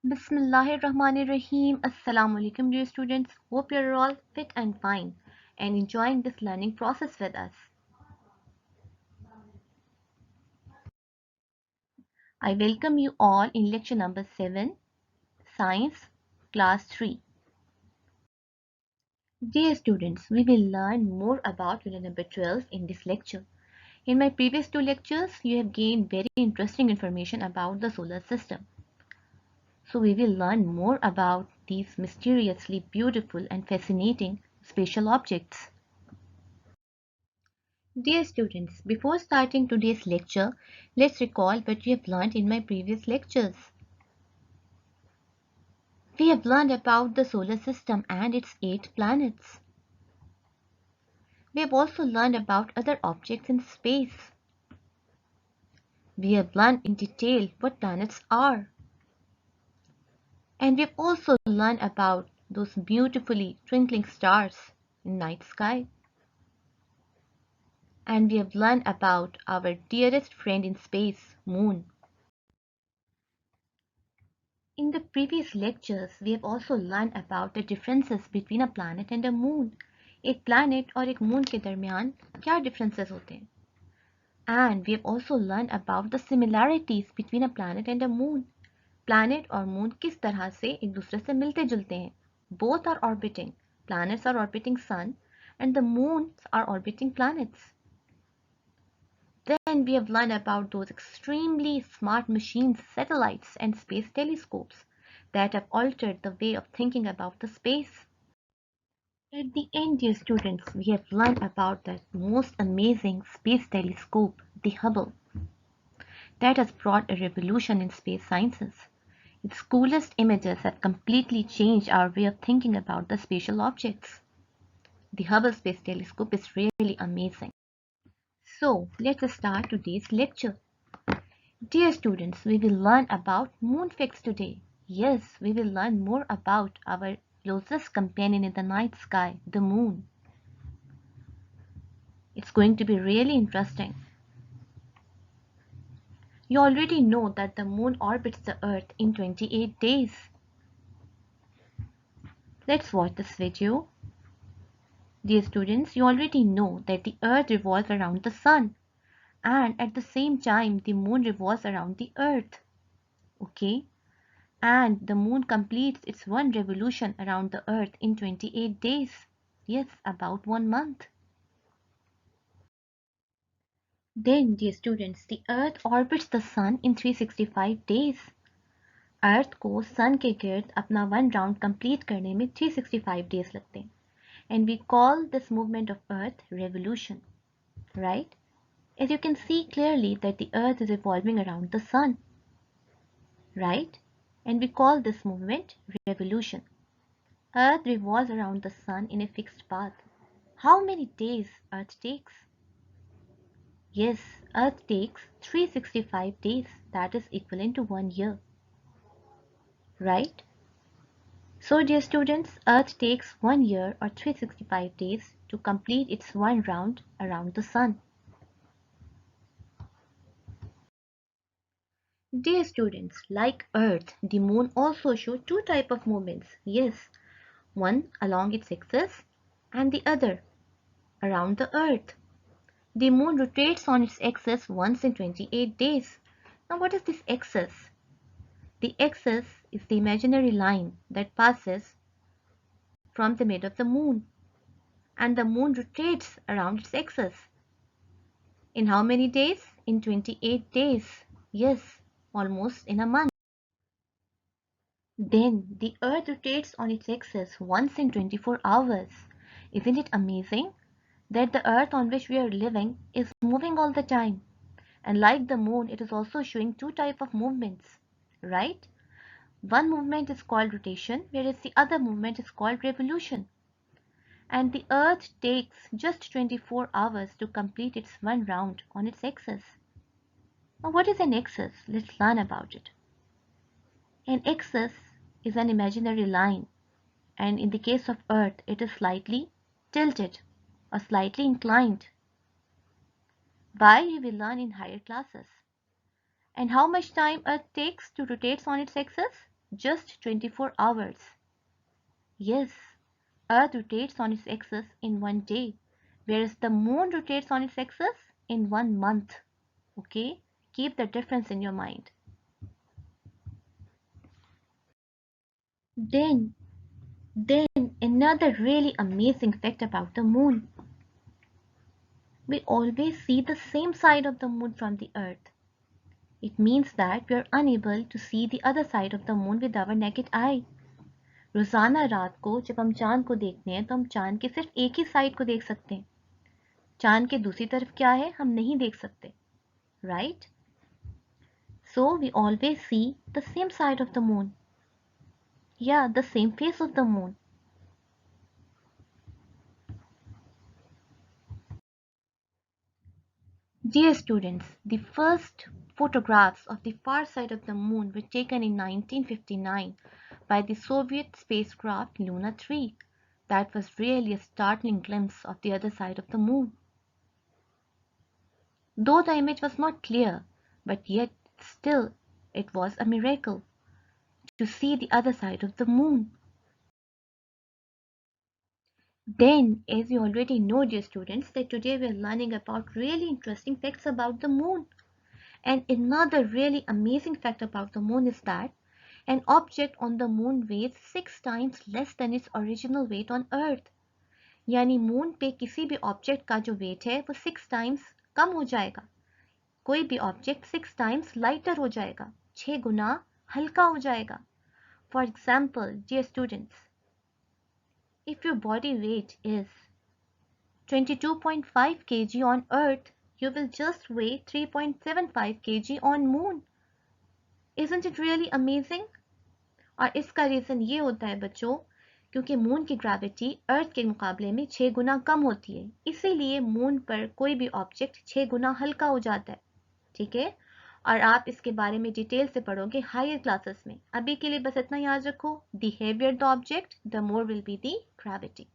Bismillahirrahmanirrahim. Assalamu alaikum, dear students. Hope you're all fit and fine and enjoying this learning process with us. I welcome you all in lecture number 7, Science, class 3. Dear students, we will learn more about unit number 12 in this lecture. In my previous two lectures, you have gained very interesting information about the solar system. So we will learn more about these mysteriously beautiful and fascinating spatial objects. Dear students, before starting today's lecture, let's recall what we have learned in my previous lectures. We have learned about the solar system and its 8 planets. We have also learned about other objects in space. We have learned in detail what planets are. And we have also learned about those beautifully twinkling stars in night sky. And we have learned about our dearest friend in space, Moon. In the previous lectures, we have also learned about the differences between a planet and a moon. एक planet और एक moon के दरमियान क्या differences होते हैं? And we have also learned about the similarities between a planet and a moon. Planet और moon किस तरह से एक दूसरे से मिलते जुलते हैं? Both are orbiting. Planets are orbiting sun and the moons are orbiting planets. Then we have learned about those extremely smart machines, satellites, and space telescopes that have altered the way of thinking about the space. At the end, dear students, we have learned about the most amazing space telescope, the Hubble, that has brought a revolution in space sciences. Its coolest images have completely changed our way of thinking about the spatial objects. The Hubble Space Telescope is really amazing. So, let's start today's lecture. Dear students, we will learn about moon facts today. Yes, we will learn more about our closest companion in the night sky, the moon. It's going to be really interesting. You already know that the moon orbits the earth in 28 days. Let's watch this video. Dear students, you already know that the earth revolves around the sun and at the same time the moon revolves around the earth. Okay? And the moon completes its one revolution around the earth in 28 days. Yes, about 1 month. Then, dear students, the earth orbits the sun in 365 days. अर्थ को सन के गिर्द अपना one round complete करने में 365 days लगते हैं and we call this movement of earth revolution, right? As you can see clearly that the earth is revolving around the sun, right? And we call this movement revolution. Earth revolves around the sun in a fixed path. How many days Earth takes? Yes, Earth takes 365 days, that is equivalent to 1 year, right? So dear students, Earth takes 1 year or 365 days to complete its one round around the sun. Dear students, like Earth, the moon also shows two types of movements. Yes, one along its axis and the other around the Earth. The moon rotates on its axis once in 28 days. Now what is this axis? The axis is the imaginary line that passes from the middle of the moon, and the moon rotates around its axis. In how many days? In 28 days. Yes, almost in a month. Then the earth rotates on its axis once in 24 hours. Isn't it amazing that the earth on which we are living is moving all the time? And like the moon, it is also showing two types of movements, right? One movement is called rotation, whereas the other movement is called revolution. And the earth takes just 24 hours to complete its one round on its axis. Now what is an axis? Let's learn about it. An axis is an imaginary line, and in the case of Earth, it is slightly tilted or slightly inclined. Why we will learn in higher classes. And how much time Earth takes to rotate on its axis? Just 24 hours. Yes, Earth rotates on its axis in one day, whereas the Moon rotates on its axis in 1 month. Okay? Keep the difference in your mind. Then, then another really amazing fact about the Moon. We always see the same side of the Moon from the Earth. It means that we are unable to see the other side of the Moon with our naked eye. रोजाना रात को जब हम चांद को देखते हैं तो हम चांद के सिर्फ एक ही साइड को देख सकते हैं. चांद के दूसरी तरफ क्या है हम नहीं देख सकते. Right? So we always see the same side of the moon. Yeah, the same face of the moon. Dear students, the first photographs of the far side of the moon were taken in 1959 by the Soviet spacecraft Luna 3. That was really a startling glimpse of the other side of the moon. Though the image was not clear, but yet still it was a miracle to see the other side of the moon. Then, as you already know, dear students, that today we are learning about really interesting facts about the moon. And another really amazing fact about the moon is that an object on the moon weighs 6 times less than its original weight on earth. यानी moon पे किसी भी object का जो wait है वो 6 times कम हो जाएगा. कोई भी ऑब्जेक्ट 6 टाइम्स लाइटर हो जाएगा, 6 गुना हल्का हो जाएगा. For example, dear students, if your body weight is 22.5 kg on Earth, you will just weigh 3.75 kg on Moon. Isn't it really amazing? और इसका रीज़न ये होता है बच्चों, क्योंकि मून की ग्रेविटी अर्थ के मुकाबले में 6 गुना कम होती है, इसीलिए मून पर कोई भी ऑब्जेक्ट 6 गुना हल्का हो जाता है. ठीक है, और आप इसके बारे में डिटेल से पढ़ोगे हायर क्लासेस में. अभी के लिए बस इतना याद रखो, the heavier the object the more will be the gravity.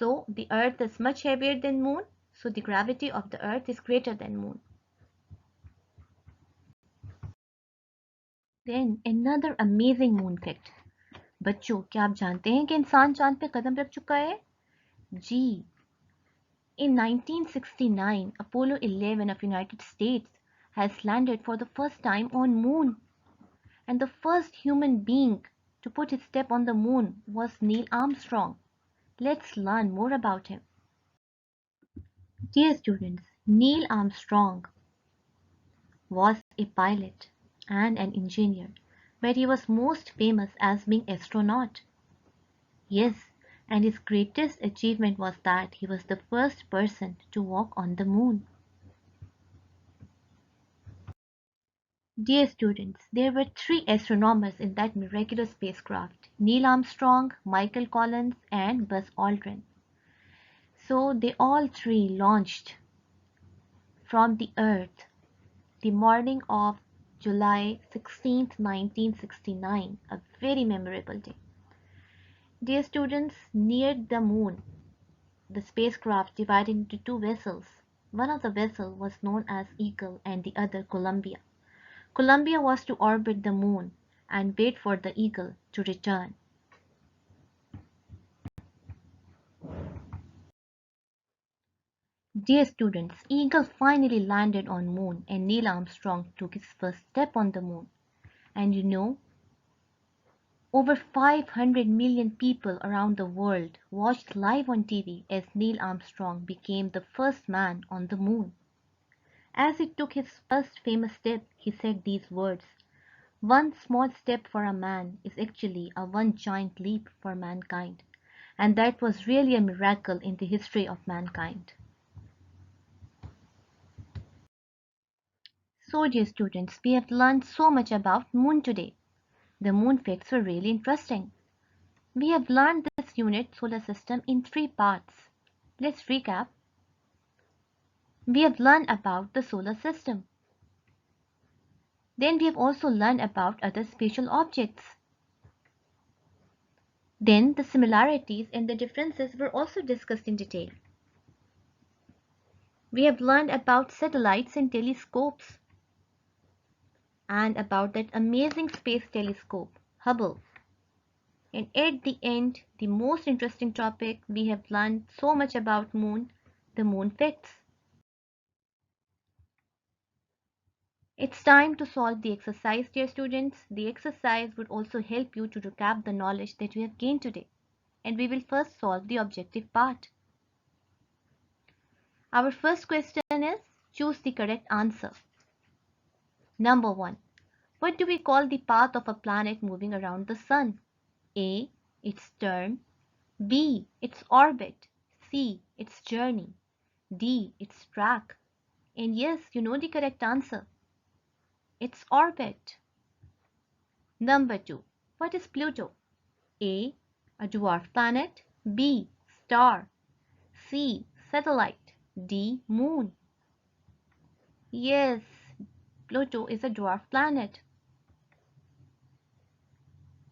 So the earth is much heavier than moon, so the gravity of the earth is greater than moon. Then another amazing moon fact. बच्चों, क्या आप जानते हैं कि इंसान चांद पे कदम रख चुका है? जी. In 1969, Apollo 11 of United States has landed for the first time on moon. And the first human being to put his step on the moon was Neil Armstrong. Let's learn more about him. Dear students, Neil Armstrong was a pilot and an engineer, but he was most famous as being astronaut. Yes, and his greatest achievement was that he was the first person to walk on the moon. Dear students, there were 3 astronomers in that miraculous spacecraft: Neil Armstrong, Michael Collins, and Buzz Aldrin. So they all 3 launched from the Earth the morning of July 16th, 1969, a very memorable day. Dear students, near the moon, the spacecraft divided into 2 vessels. One of the vessels was known as Eagle and the other Columbia. Columbia was to orbit the moon and wait for the Eagle to return. Dear students, Eagle finally landed on moon and Neil Armstrong took his first step on the moon. And you know, over 500 million people around the world watched live on TV as Neil Armstrong became the first man on the moon. As he took his first famous step, he said these words: "One small step for a man is actually a one giant leap for mankind." And that was really a miracle in the history of mankind. So dear students, we have learned so much about moon today. The moon facts were really interesting. We have learned this unit solar system in 3 parts. Let's recap. We have learned about the solar system. Then we have also learned about other spatial objects. Then the similarities and the differences were also discussed in detail. We have learned about satellites and telescopes and about that amazing space telescope, Hubble. And at the end, the most interesting topic, we have learned so much about moon, the moon facts. It's time to solve the exercise, dear students. The exercise would also help you to recap the knowledge that you have gained today. And we will first solve the objective part. Our first question is, choose the correct answer. Number 1. What do we call the path of a planet moving around the sun? A. Its turn. B. Its orbit. C. Its journey. D. Its track. And yes, you know the correct answer. Its orbit. Number 2. What is Pluto? A. A dwarf planet. B. Star. C. Satellite. D. Moon. Yes, Pluto is a dwarf planet.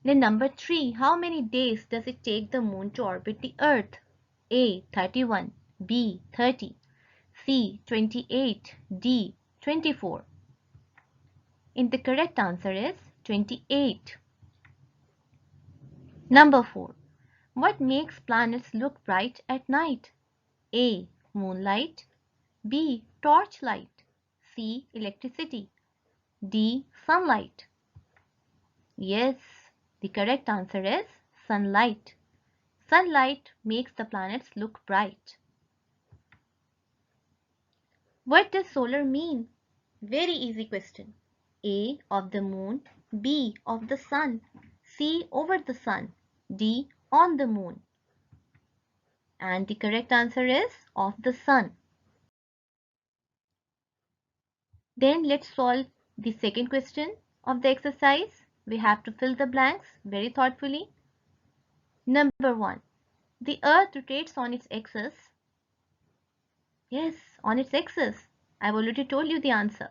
Then number 3. How many days does it take the moon to orbit the earth? A. 31. B. 30. C. 28. D. 24. And the correct answer is 28. Number 4. What makes planets look bright at night? A. Moonlight. B. Torchlight. C. Electricity. D. Sunlight. Yes, the correct answer is sunlight. Sunlight makes the planets look bright. What does solar mean? Very easy question. A. Of the moon. B. Of the sun. C. Over the sun. D. On the moon. And the correct answer is of the sun. Then let's solve the second question of the exercise. We have to fill the blanks very thoughtfully. Number 1. The earth rotates on its axis. Yes, on its axis. I've already told you the answer.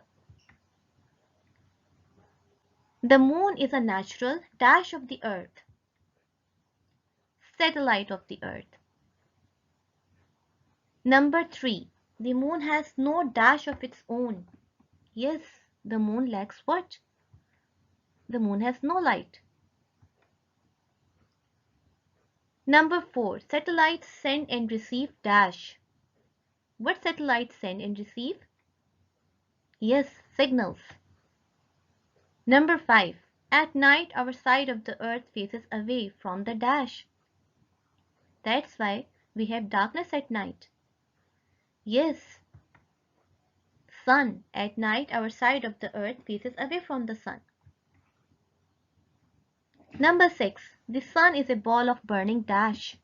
The moon is a natural dash of the earth. Satellite of the earth. Number 3. The moon has no dash of its own. Yes, the moon lacks what? The moon has no light. Number 4. Satellites send and receive dash. What satellites send and receive? Yes, signals. Number 5. At night, our side of the earth faces away from the dash. That's why we have darkness at night. Yes, sun. At night, our side of the earth faces away from the sun. Number 6. The sun is a ball of burning dash.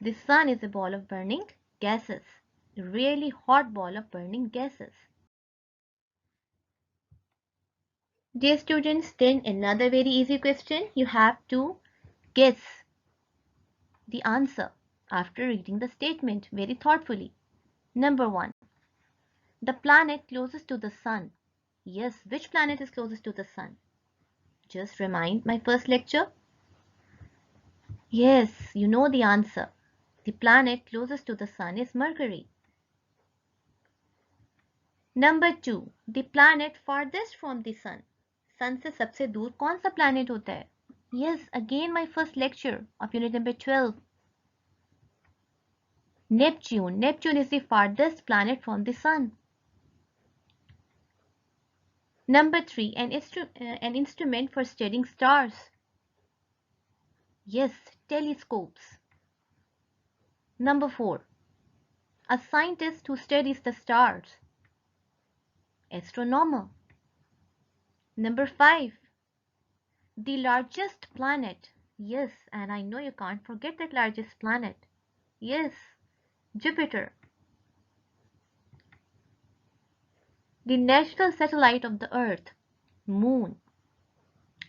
The sun is a ball of burning gases. A really hot ball of burning gases. Dear students, then another very easy question. You have to guess the answer after reading the statement very thoughtfully. Number 1. The planet closest to the sun. Yes, which planet is closest to the sun? Just remind my first lecture. Yes, you know the answer. The planet closest to the sun is Mercury. Number 2. The planet farthest from the sun. Sun से सबसे दूर कौन सा planet होता है? Yes, again my first lecture of unit number 12. Neptune. Neptune is the farthest planet from the sun. Number 3. An instrument for studying stars. Yes, telescopes. Number 4. A scientist who studies the stars. Astronomer. Number 5. The largest planet. Yes, and I know you can't forget that largest planet. Yes, Jupiter. The natural satellite of the Earth. Moon.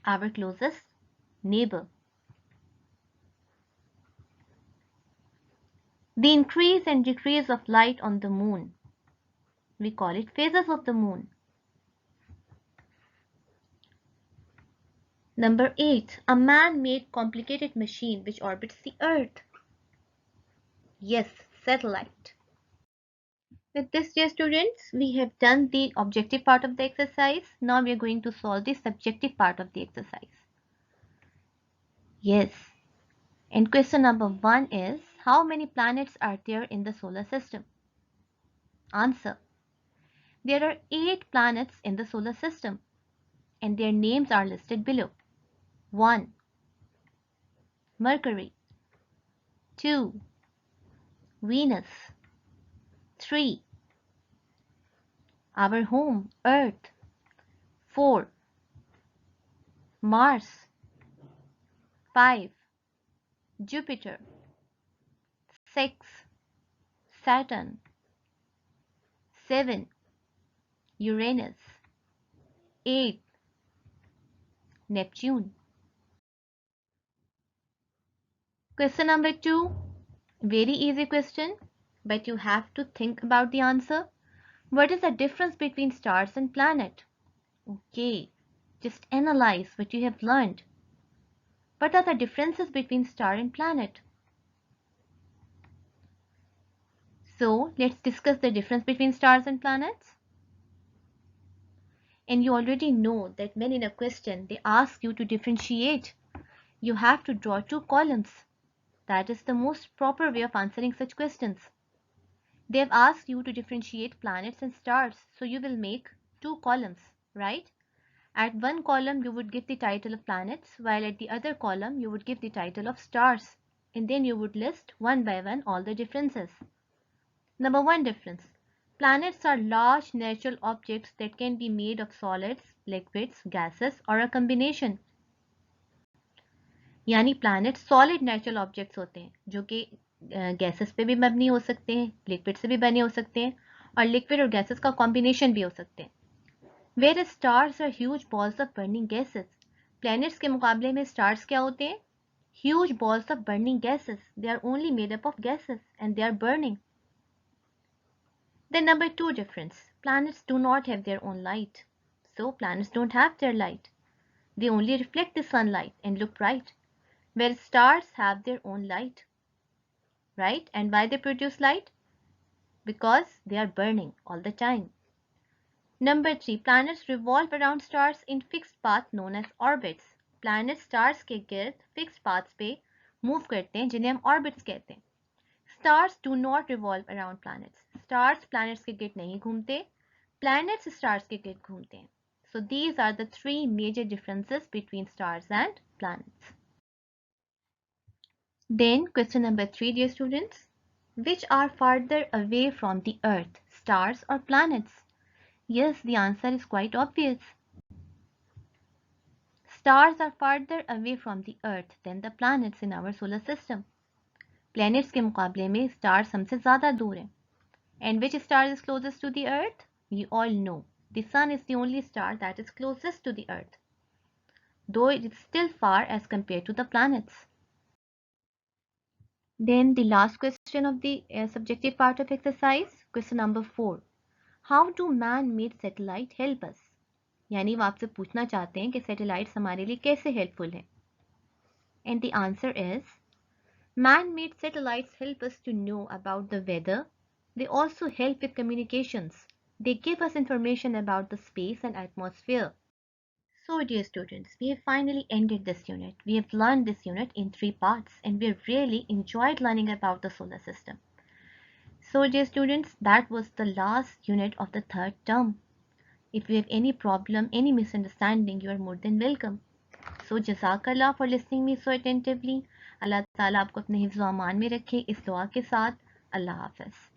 Our closest neighbor. The increase and decrease of light on the moon. We call it phases of the moon. Number 8. A man-made complicated machine which orbits the Earth. Yes, satellite. With this, dear students, we have done the objective part of the exercise. Now we are going to solve the subjective part of the exercise. Yes. And question number 1 is, how many planets are there in the solar system? Answer. There are 8 planets in the solar system, and their names are listed below. 1. Mercury. 2. Venus. 3. Our home, Earth. 4. Mars. 5. Jupiter. 6. Saturn. 7. Uranus. 8. Neptune. Question number 2. Very easy question, but you have to think about the answer. What is the difference between stars and planet? Okay, just analyze what you have learned. What are the differences between star and planet? So let's discuss the difference between stars and planets. And you already know that when in a question they ask you to differentiate, you have to draw 2 columns. That is the most proper way of answering such questions. They have asked you to differentiate planets and stars, so you will make 2 columns, right? At one column you would give the title of planets, while at the other column you would give the title of stars, and then you would list one by one all the differences. Number 1 difference. Planets are large natural objects that can be made of solids, liquids, gases or a combination. यानी planet solid natural objects होते हैं जो कि gases पे भी मबनी हो सकते हैं, लिक्विड से भी बने हो सकते हैं और लिक्विड और गैसेस का कॉम्बिनेशन भी हो सकते हैं. Where stars are huge balls of burning gases. Planets के मुकाबले में स्टार्स क्या होते हैं? Huge balls of burning gases. They are only made up of gases and they are burning. Then number 2 difference. Planets do not have their own light. So planets don't have their light. They only reflect the sunlight and look bright. Where stars have their own light. Right? And why they produce light? Because they are burning all the time. Number 3. Planets revolve around stars in fixed path known as orbits. Planets stars के गिर्द fixed paths पे move करते हैं जिन्हें हम orbits कहते हैं. Stars do not revolve around planets. Stars planets के गिर्द नहीं घूमते. Planets stars के गिर्द घूमते हैं. So these are the 3 major differences between stars and planets. Then question number 3, dear students. Which are farther away from the earth, stars or planets? Yes, the answer is quite obvious. Stars are farther away from the earth than the planets in our solar system. Planets के मुकाबले में stars हमसे ज़्यादा दूर हैं. And which star is closest to the earth? You all know. The sun is the only star that is closest to the earth, though it is still far as compared to the planets. Then the last question of the subjective part of exercise, question number 4. How do man-made satellite help us? यानी वो आपसे पूछना चाहते हैं कि satellites हमारे लिए कैसे हेल्पफुल है. And the answer is, man-made satellites help us to know about the weather. They also help with communications. They give us information about the space and atmosphere. So dear students, we have finally ended this unit. We have learned this unit in 3 parts and we have really enjoyed learning about the solar system. So dear students, that was the last unit of the 3rd term. If you have any problem, any misunderstanding, you are more than welcome. So Jazakallah for listening me so attentively. Allah Ta'ala आपको अपने हिफ्ज़ व अमान में रखे इस दुआ के साथ. अल्लाह हाफ़िज़.